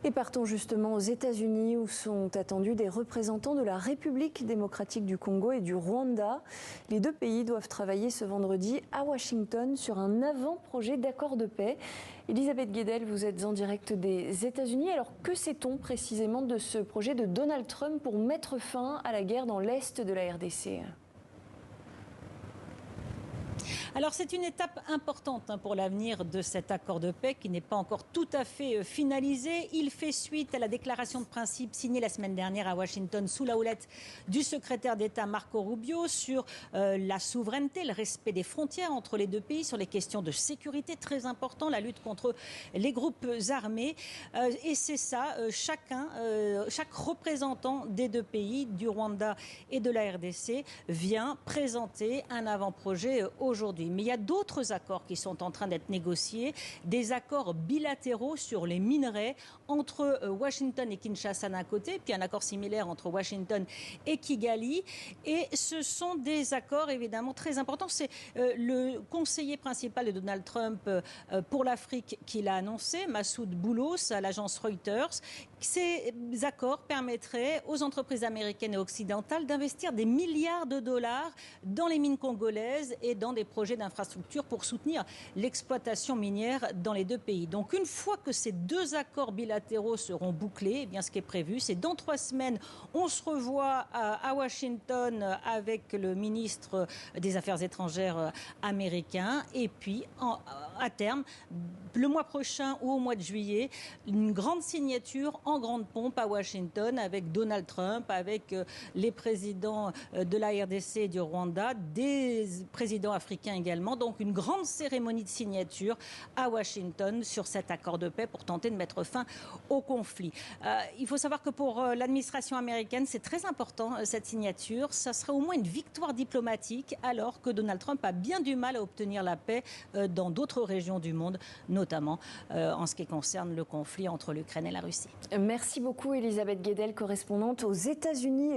Et partons justement aux États-Unis où sont attendus des représentants de la République démocratique du Congo et du Rwanda. Les deux pays doivent travailler ce vendredi à Washington sur un avant-projet d'accord de paix. Elisabeth Guedel, vous êtes en direct des États-Unis. Alors que sait-on précisément de ce projet de Donald Trump pour mettre fin à la guerre dans l'Est de la RDC ? Alors c'est une étape importante pour l'avenir de cet accord de paix qui n'est pas encore tout à fait finalisé. Il fait suite à la déclaration de principe signée la semaine dernière à Washington sous la houlette du secrétaire d'État Marco Rubio sur la souveraineté, le respect des frontières entre les deux pays, sur les questions de sécurité très important, la lutte contre les groupes armés. Et c'est ça, chaque représentant des deux pays, du Rwanda et de la RDC, vient présenter un avant-projet aujourd'hui. Mais il y a d'autres accords qui sont en train d'être négociés, des accords bilatéraux sur les minerais entre Washington et Kinshasa d'un côté, puis un accord similaire entre Washington et Kigali. Et ce sont des accords évidemment très importants. C'est le conseiller principal de Donald Trump pour l'Afrique qui l'a annoncé, Massoud Boulos, à l'agence Reuters. Ces accords permettraient aux entreprises américaines et occidentales d'investir des milliards de dollars dans les mines congolaises et dans des projets d'infrastructure pour soutenir l'exploitation minière dans les deux pays. Donc une fois que ces deux accords bilatéraux seront bouclés, eh bien, ce qui est prévu, c'est dans 3 semaines, on se revoit à Washington avec le ministre des Affaires étrangères américain et puis à terme, le mois prochain ou au mois de juillet, une grande signature en grande pompe à Washington avec Donald Trump, avec les présidents de la RDC et du Rwanda, des présidents africains également. Donc une grande cérémonie de signature à Washington sur cet accord de paix pour tenter de mettre fin au conflit. Il faut savoir que pour l'administration américaine, c'est très important cette signature. Ça serait au moins une victoire diplomatique alors que Donald Trump a bien du mal à obtenir la paix dans d'autres régions du monde, notamment en ce qui concerne le conflit entre l'Ukraine et la Russie. Merci beaucoup Elisabeth Guedel, correspondante aux États-Unis.